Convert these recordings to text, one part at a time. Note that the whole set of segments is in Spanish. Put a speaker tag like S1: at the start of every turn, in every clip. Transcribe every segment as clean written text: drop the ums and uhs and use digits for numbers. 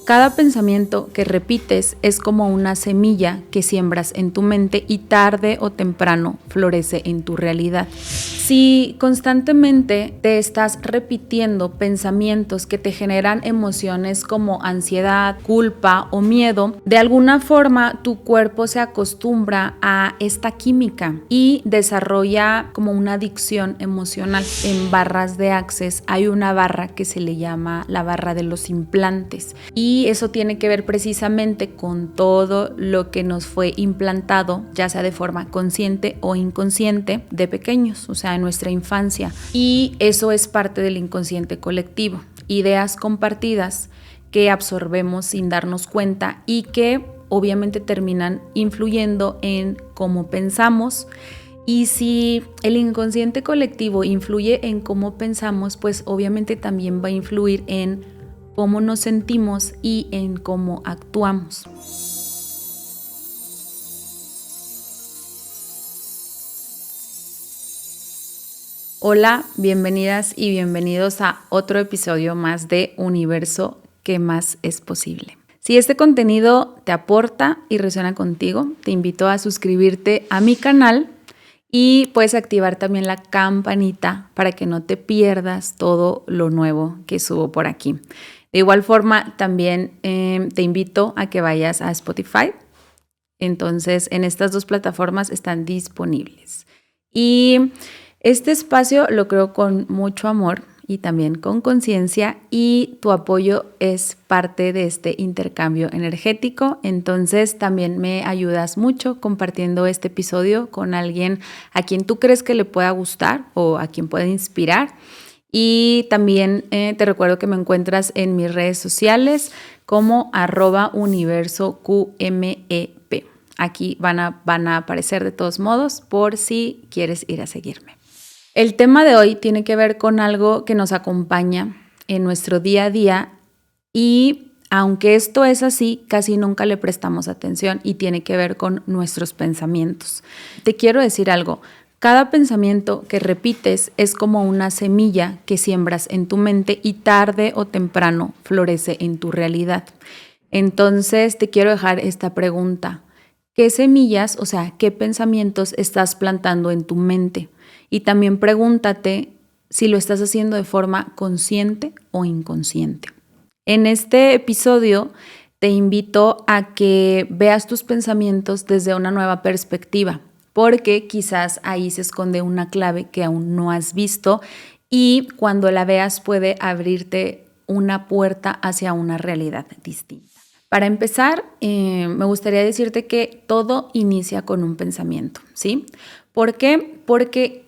S1: Cada pensamiento que repites es como una semilla que siembras en tu mente y tarde o temprano florece en tu realidad. Si constantemente te estás repitiendo pensamientos que te generan emociones como ansiedad, culpa o miedo, de alguna forma tu cuerpo se acostumbra a esta química y desarrolla como una adicción emocional. En barras de Access hay una barra que se le llama la barra de los implantes y eso tiene que ver precisamente con todo lo que nos fue implantado, ya sea de forma consciente o inconsciente, de pequeños, o sea, en nuestra infancia. Y eso es parte del inconsciente colectivo, ideas compartidas que absorbemos sin darnos cuenta y que obviamente terminan influyendo en cómo pensamos. Y si el inconsciente colectivo influye en cómo pensamos, pues obviamente también va a influir en cómo nos sentimos y en cómo actuamos. Hola, bienvenidas y bienvenidos a otro episodio más de Universo, ¿qué más es posible? Si este contenido te aporta y resuena contigo, te invito a suscribirte a mi canal y puedes activar también la campanita para que no te pierdas todo lo nuevo que subo por aquí. De igual forma, también te invito a que vayas a Spotify. Entonces, en estas dos plataformas están disponibles. Y este espacio lo creo con mucho amor y también con conciencia, y tu apoyo es parte de este intercambio energético. Entonces también me ayudas mucho compartiendo este episodio con alguien a quien tú crees que le pueda gustar o a quien pueda inspirar. Y también te recuerdo que me encuentras en mis redes sociales como @universoqmep. Aquí van a aparecer de todos modos por si quieres ir a seguirme. El tema de hoy tiene que ver con algo que nos acompaña en nuestro día a día y aunque esto es así, casi nunca le prestamos atención y tiene que ver con nuestros pensamientos. Te quiero decir algo, cada pensamiento que repites es como una semilla que siembras en tu mente y tarde o temprano florece en tu realidad. Entonces te quiero dejar esta pregunta. ¿Qué semillas, o sea, qué pensamientos estás plantando en tu mente? Y también pregúntate si lo estás haciendo de forma consciente o inconsciente. En este episodio te invito a que veas tus pensamientos desde una nueva perspectiva, porque quizás ahí se esconde una clave que aún no has visto y cuando la veas puede abrirte una puerta hacia una realidad distinta. Para empezar, me gustaría decirte que todo inicia con un pensamiento, ¿sí? ¿Por qué? Porque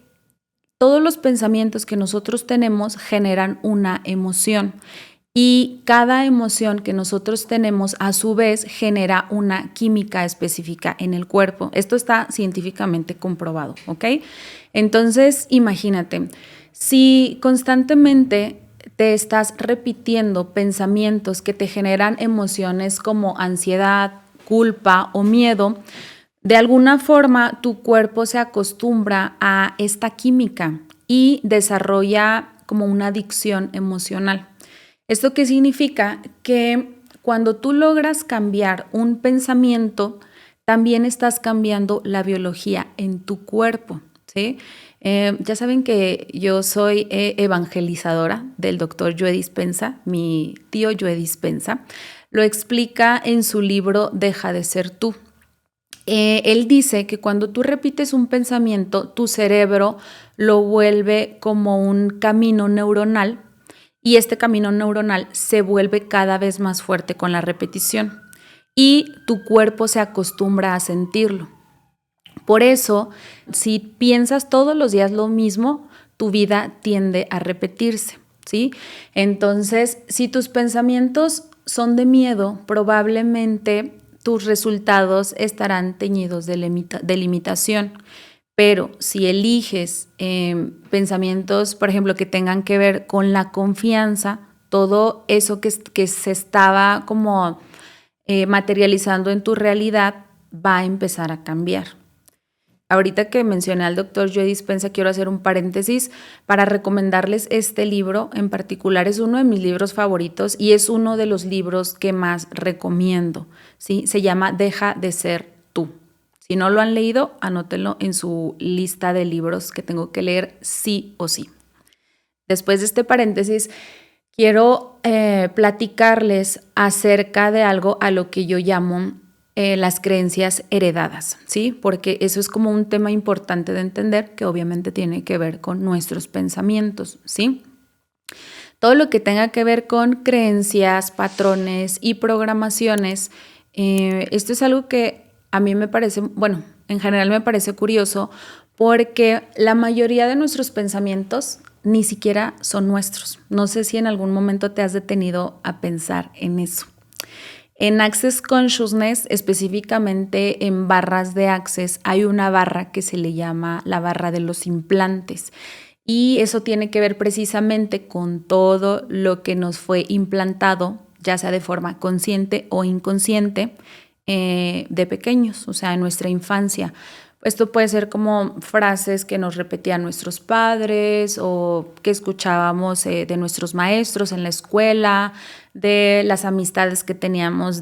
S1: todos los pensamientos que nosotros tenemos generan una emoción y cada emoción que nosotros tenemos a su vez genera una química específica en el cuerpo. Esto está científicamente comprobado, ¿ok? Entonces, imagínate, si constantemente te estás repitiendo pensamientos que te generan emociones como ansiedad, culpa o miedo, de alguna forma tu cuerpo se acostumbra a esta química y desarrolla como una adicción emocional. ¿Esto qué significa? Que cuando tú logras cambiar un pensamiento, también estás cambiando la biología en tu cuerpo, ¿sí? Ya saben que yo soy evangelizadora del doctor Joe Dispenza, mi tío Joe Dispenza. Lo explica en su libro Deja de ser tú. Él dice que cuando tú repites un pensamiento, tu cerebro lo vuelve como un camino neuronal y este camino neuronal se vuelve cada vez más fuerte con la repetición y tu cuerpo se acostumbra a sentirlo. Por eso, si piensas todos los días lo mismo, tu vida tiende a repetirse, ¿sí? Entonces, si tus pensamientos son de miedo, probablemente tus resultados estarán teñidos de limitación. Pero si eliges pensamientos, por ejemplo, que tengan que ver con la confianza, todo eso que se estaba como materializando en tu realidad va a empezar a cambiar. Ahorita que mencioné al doctor Joe Dispenza, quiero hacer un paréntesis para recomendarles este libro. En particular es uno de mis libros favoritos y es uno de los libros que más recomiendo, ¿sí? Se llama Deja de ser tú. Si no lo han leído, anótenlo en su lista de libros que tengo que leer sí o sí. Después de este paréntesis, quiero platicarles acerca de algo a lo que yo llamo las creencias heredadas, ¿sí? Porque eso es como un tema importante de entender que obviamente tiene que ver con nuestros pensamientos, ¿sí? Todo lo que tenga que ver con creencias, patrones y programaciones, esto es algo que a mí me parece, bueno, en general me parece curioso porque la mayoría de nuestros pensamientos ni siquiera son nuestros. No sé si en algún momento te has detenido a pensar en eso. En Access Consciousness, específicamente en barras de Access, hay una barra que se le llama la barra de los implantes. Y eso tiene que ver precisamente con todo lo que nos fue implantado, ya sea de forma consciente o inconsciente, de pequeños, o sea, en nuestra infancia. Esto puede ser como frases que nos repetían nuestros padres o que escuchábamos de nuestros maestros en la escuela, de las amistades que teníamos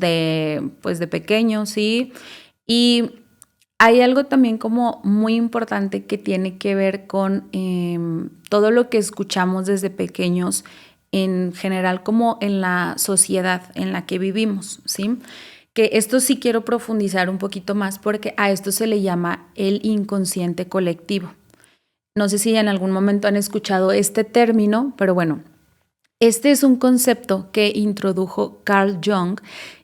S1: pues de pequeños, ¿sí? Y hay algo también como muy importante que tiene que ver con todo lo que escuchamos desde pequeños, en general como en la sociedad en la que vivimos, ¿sí? Que esto sí quiero profundizar un poquito más porque a esto se le llama el inconsciente colectivo. No sé si en algún momento han escuchado este término, pero bueno, este es un concepto que introdujo Carl Jung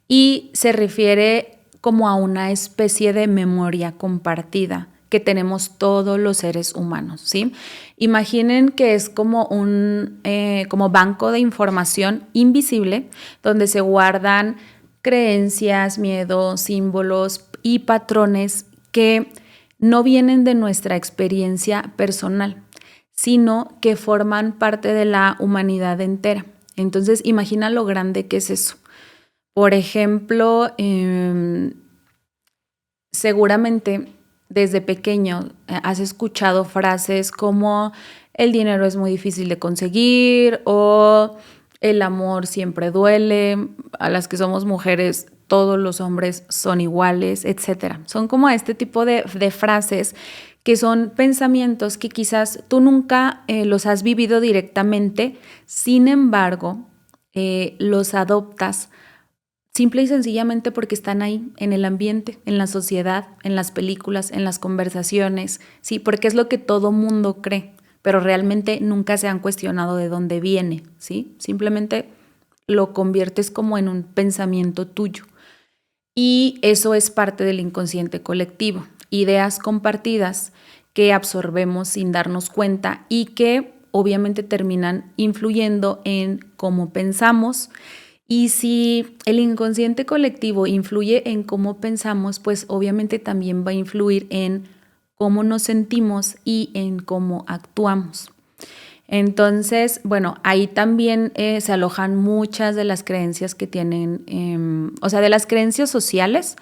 S1: y se refiere como a una especie de memoria compartida que tenemos todos los seres humanos, ¿sí? Imaginen que es como un como banco de información invisible donde se guardan creencias, miedos, símbolos y patrones que no vienen de nuestra experiencia personal, sino que forman parte de la humanidad entera. Entonces, imagina lo grande que es eso. Por ejemplo, seguramente desde pequeño has escuchado frases como el dinero es muy difícil de conseguir o el amor siempre duele, a las que somos mujeres todos los hombres son iguales, etc. Son como este tipo de frases que son pensamientos que quizás tú nunca los has vivido directamente, sin embargo, los adoptas simple y sencillamente porque están ahí en el ambiente, en la sociedad, en las películas, en las conversaciones, sí, porque es lo que todo mundo cree, pero realmente nunca se han cuestionado de dónde viene, ¿sí? Simplemente lo conviertes como en un pensamiento tuyo. Y eso es parte del inconsciente colectivo, ideas compartidas que absorbemos sin darnos cuenta y que obviamente terminan influyendo en cómo pensamos. Y si el inconsciente colectivo influye en cómo pensamos, pues obviamente también va a influir en cómo nos sentimos y en cómo actuamos. Entonces, bueno, ahí también se alojan muchas de las creencias que tienen, o sea, de las creencias sociales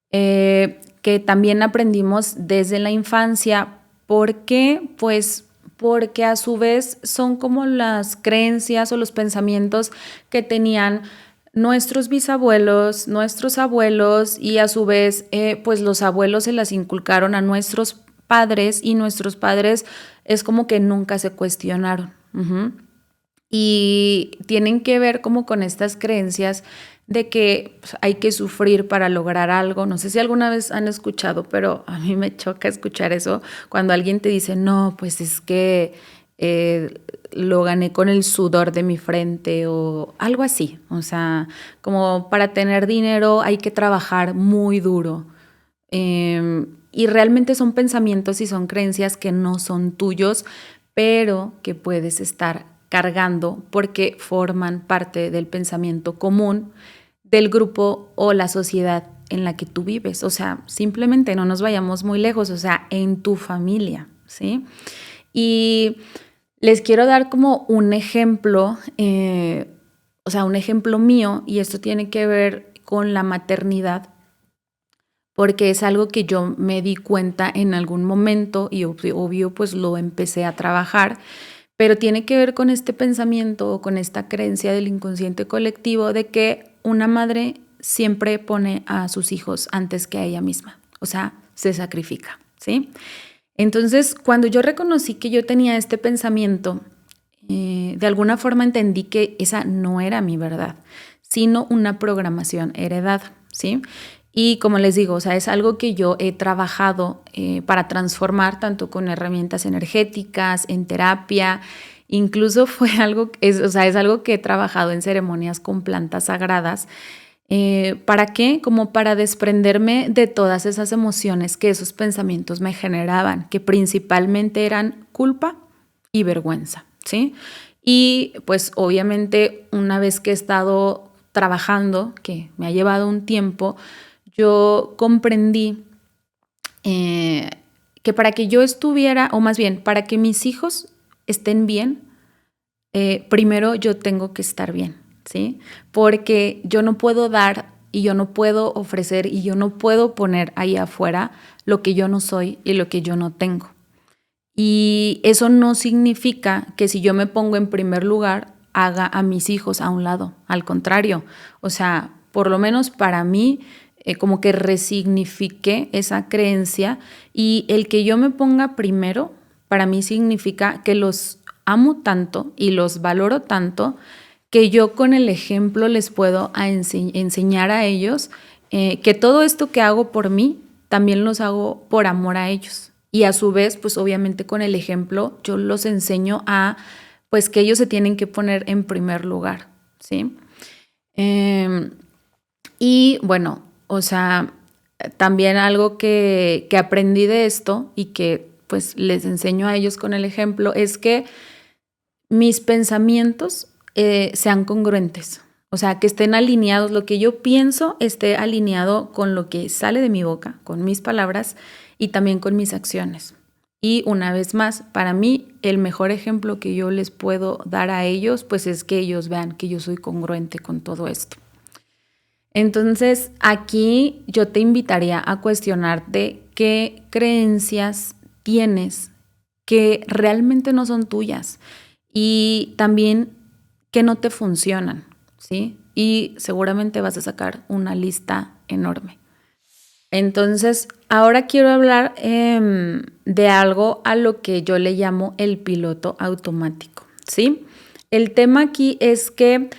S1: que también aprendimos desde la infancia. ¿Por qué? Pues porque a su vez son como las creencias o los pensamientos que tenían nuestros bisabuelos, nuestros abuelos y a su vez pues los abuelos se las inculcaron a nuestros padres y nuestros padres es como que nunca se cuestionaron. Y tienen que ver como con estas creencias de que pues, hay que sufrir para lograr algo. No sé si alguna vez han escuchado, pero a mí me choca escuchar eso cuando alguien te dice, no, pues es que lo gané con el sudor de mi frente o algo así. O sea, como para tener dinero hay que trabajar muy duro. Y realmente son pensamientos y son creencias que no son tuyos, pero que puedes estar cargando porque forman parte del pensamiento común del grupo o la sociedad en la que tú vives. O sea, simplemente no nos vayamos muy lejos, o sea, en tu familia, ¿sí? Y les quiero dar como un ejemplo, o sea, un ejemplo mío, y esto tiene que ver con la maternidad, porque es algo que yo me di cuenta en algún momento y obvio pues lo empecé a trabajar, pero tiene que ver con este pensamiento o con esta creencia del inconsciente colectivo de que una madre siempre pone a sus hijos antes que a ella misma, o sea, se sacrifica, ¿sí? Entonces, cuando yo reconocí que yo tenía este pensamiento, de alguna forma entendí que esa no era mi verdad, sino una programación heredada, ¿sí? Y como les digo, o sea, es algo que yo he trabajado para transformar tanto con herramientas energéticas, en terapia, incluso fue algo, o sea, es algo que he trabajado en ceremonias con plantas sagradas. ¿Para qué? Como para desprenderme de todas esas emociones que esos pensamientos me generaban, que principalmente eran culpa y vergüenza, ¿sí? Y pues obviamente una vez que he estado trabajando, que me ha llevado un tiempo, yo comprendí que para que yo estuviera, o más bien, para que mis hijos estén bien, primero yo tengo que estar bien, ¿sí? Porque yo no puedo dar y yo no puedo ofrecer y yo no puedo poner ahí afuera lo que yo no soy y lo que yo no tengo. Y eso no significa que si yo me pongo en primer lugar, haga a mis hijos a un lado. Al contrario, o sea, por lo menos para mí, como que resignifiqué esa creencia y el que yo me ponga primero, para mí significa que los amo tanto y los valoro tanto que yo con el ejemplo les puedo enseñar a ellos que todo esto que hago por mí, también los hago por amor a ellos. Y a su vez, pues obviamente con el ejemplo yo los enseño a, pues que ellos se tienen que poner en primer lugar, ¿sí? Y bueno, o sea, también algo que aprendí de esto y que pues les enseño a ellos con el ejemplo es que mis pensamientos sean congruentes, o sea, que estén alineados, lo que yo pienso esté alineado con lo que sale de mi boca, con mis palabras y también con mis acciones. Y una vez más, para mí, el mejor ejemplo que yo les puedo dar a ellos, pues es que ellos vean que yo soy congruente con todo esto. Entonces, aquí yo te invitaría a cuestionarte qué creencias tienes que realmente no son tuyas y también que no te funcionan, ¿sí? Y seguramente vas a sacar una lista enorme. Entonces, ahora quiero hablar de algo a lo que yo le llamo el piloto automático, ¿sí? El tema aquí es que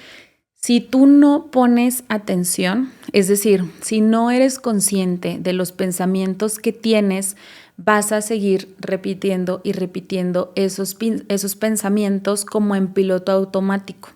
S1: si tú no pones atención, es decir, si no eres consciente de los pensamientos que tienes, vas a seguir repitiendo y repitiendo esos pensamientos como en piloto automático.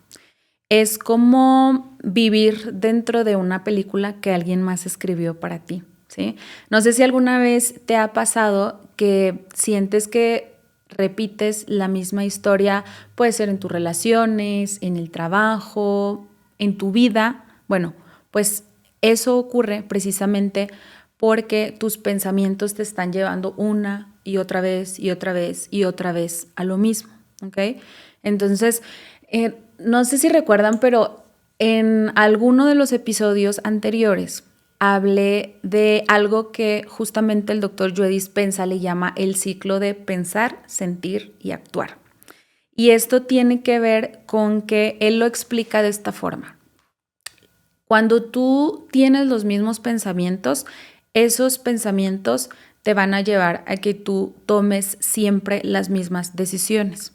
S1: Es como vivir dentro de una película que alguien más escribió para ti, ¿sí? No sé si alguna vez te ha pasado que sientes que repites la misma historia, puede ser en tus relaciones, en el trabajo, en tu vida. Bueno, pues eso ocurre precisamente porque tus pensamientos te están llevando una y otra vez y otra vez y otra vez a lo mismo, ¿ok? Entonces, no sé si recuerdan, pero en alguno de los episodios anteriores hablé de algo que justamente el doctor Joe Dispenza le llama el ciclo de pensar, sentir y actuar. Y esto tiene que ver con que él lo explica de esta forma. Cuando tú tienes los mismos pensamientos, esos pensamientos te van a llevar a que tú tomes siempre las mismas decisiones.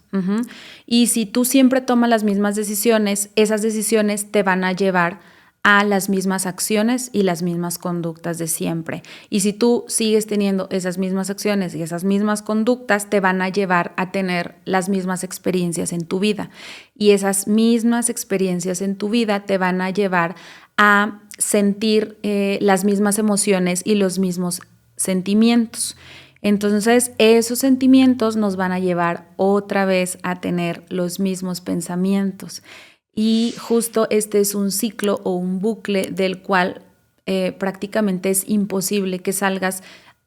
S1: Y si tú siempre tomas las mismas decisiones, esas decisiones te van a llevar a las mismas acciones y las mismas conductas de siempre. Y si tú sigues teniendo esas mismas acciones y esas mismas conductas, te van a llevar a tener las mismas experiencias en tu vida. Y esas mismas experiencias en tu vida te van a llevar a sentir las mismas emociones y los mismos sentimientos. Entonces, esos sentimientos nos van a llevar otra vez a tener los mismos pensamientos. Y justo este es un ciclo o un bucle del cual prácticamente es imposible que salgas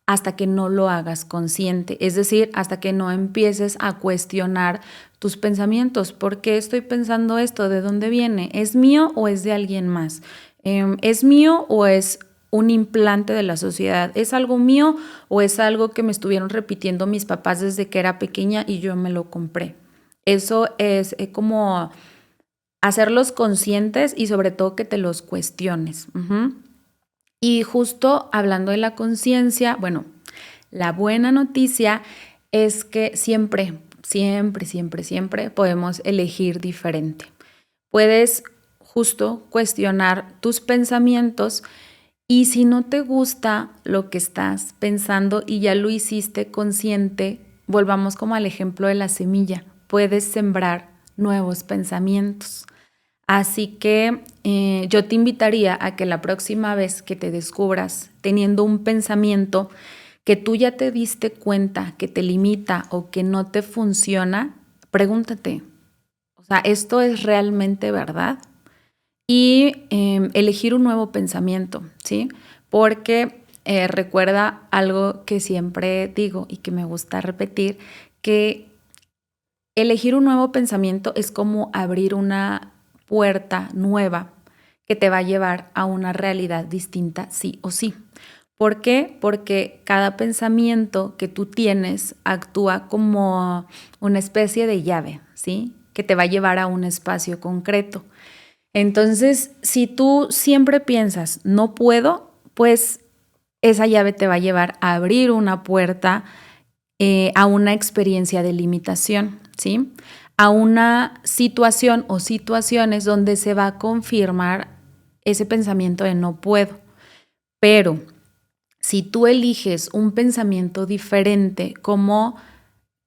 S1: hasta que no lo hagas consciente, es decir, hasta que no empieces a cuestionar tus pensamientos. ¿Por qué estoy pensando esto? ¿De dónde viene? ¿Es mío o es de alguien más? ¿Es mío o es un implante de la sociedad. ¿Es algo mío o es algo que me estuvieron repitiendo mis papás desde que era pequeña y yo me lo compré? Eso es como hacerlos conscientes y sobre todo que te los cuestiones. Y justo hablando de la conciencia, bueno, la buena noticia es que siempre podemos elegir diferente. Puedes justo cuestionar tus pensamientos y si no te gusta lo que estás pensando y ya lo hiciste consciente, volvamos como al ejemplo de la semilla, puedes sembrar nuevos pensamientos. Así que yo te invitaría a que la próxima vez que te descubras teniendo un pensamiento que tú ya te diste cuenta que te limita o que no te funciona, pregúntate, o sea, ¿esto es realmente verdad? Y elegir un nuevo pensamiento, ¿sí? Porque recuerda algo que siempre digo y que me gusta repetir, que elegir un nuevo pensamiento es como abrir una puerta nueva que te va a llevar a una realidad distinta, sí o sí. ¿Por qué? Porque cada pensamiento que tú tienes actúa como una especie de llave, ¿sí? Que te va a llevar a un espacio concreto. Entonces, si tú siempre piensas, no puedo, pues esa llave te va a llevar a abrir una puerta a una experiencia de limitación, ¿sí? A una situación o situaciones donde se va a confirmar ese pensamiento de no puedo. Pero si tú eliges un pensamiento diferente, como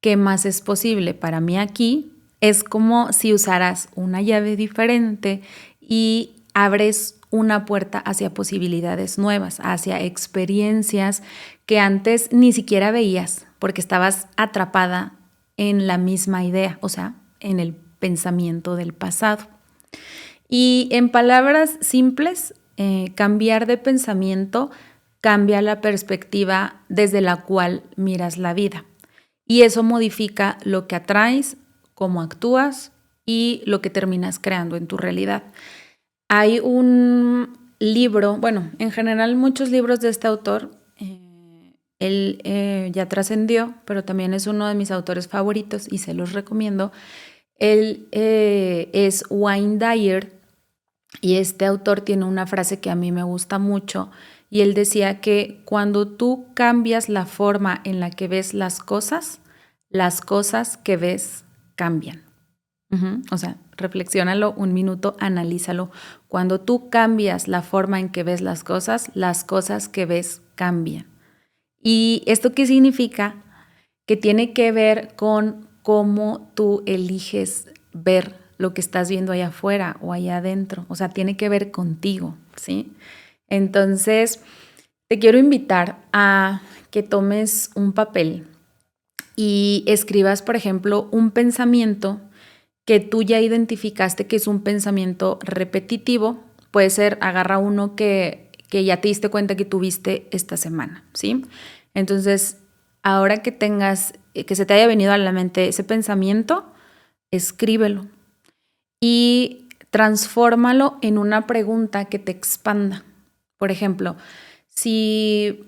S1: ¿qué más es posible para mí aquí? Es como si usaras una llave diferente y abres una puerta hacia posibilidades nuevas, hacia experiencias que antes ni siquiera veías porque estabas atrapada en la misma idea, o sea, en el pensamiento del pasado. Y en palabras simples, cambiar de pensamiento cambia la perspectiva desde la cual miras la vida. Y eso modifica lo que atraes, cómo actúas y lo que terminas creando en tu realidad. Hay un libro, bueno, en general muchos libros de este autor, él ya trascendió, pero también es uno de mis autores favoritos y se los recomiendo. Él es Wayne Dyer y este autor tiene una frase que a mí me gusta mucho y él decía que cuando tú cambias la forma en la que ves las cosas que ves cambian. O sea, reflexiónalo un minuto, analízalo. Cuando tú cambias la forma en que ves las cosas que ves cambian. ¿Y esto qué significa? Que tiene que ver con cómo tú eliges ver lo que estás viendo allá afuera o allá adentro. O sea, tiene que ver contigo, ¿sí? Entonces, te quiero invitar a que tomes un papel y escribas, por ejemplo, un pensamiento que tú ya identificaste que es un pensamiento repetitivo. Puede ser, agarra uno que ya te diste cuenta que tuviste esta semana, ¿sí? Entonces, ahora que tengas, que se te haya venido a la mente ese pensamiento, escríbelo y transfórmalo en una pregunta que te expanda. Por ejemplo, si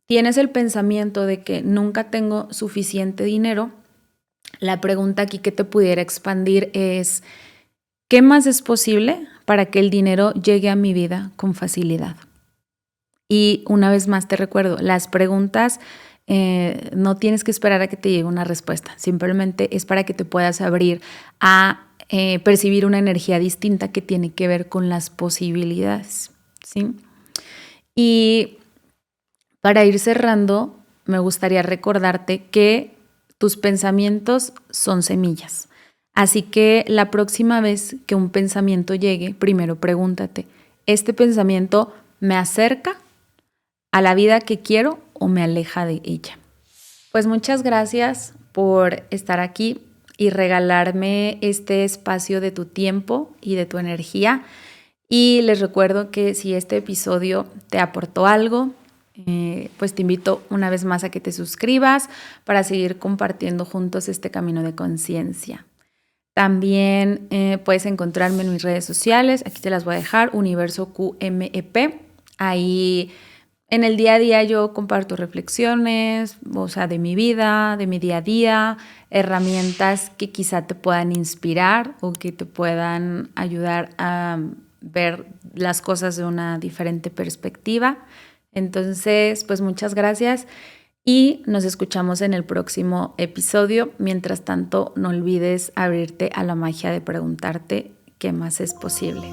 S1: tienes el pensamiento de que nunca tengo suficiente dinero, la pregunta aquí que te pudiera expandir es, ¿qué más es posible para que el dinero llegue a mi vida con facilidad? Y una vez más te recuerdo, las preguntas no tienes que esperar a que te llegue una respuesta, simplemente es para que te puedas abrir a percibir una energía distinta que tiene que ver con las posibilidades, ¿sí? Y para ir cerrando, me gustaría recordarte que tus pensamientos son semillas. Así que la próxima vez que un pensamiento llegue, primero pregúntate, ¿este pensamiento me acerca a la vida que quiero o me aleja de ella? Pues muchas gracias por estar aquí y regalarme este espacio de tu tiempo y de tu energía. Y les recuerdo que si este episodio te aportó algo, pues te invito una vez más a que te suscribas para seguir compartiendo juntos este camino de conciencia. También puedes encontrarme en mis redes sociales, aquí te las voy a dejar, Universo QMEP. Ahí en el día a día yo comparto reflexiones, de mi vida, de mi día a día, herramientas que quizá te puedan inspirar o que te puedan ayudar a ver las cosas de una diferente perspectiva. Entonces, pues muchas gracias y nos escuchamos en el próximo episodio. Mientras tanto, no olvides abrirte a la magia de preguntarte qué más es posible.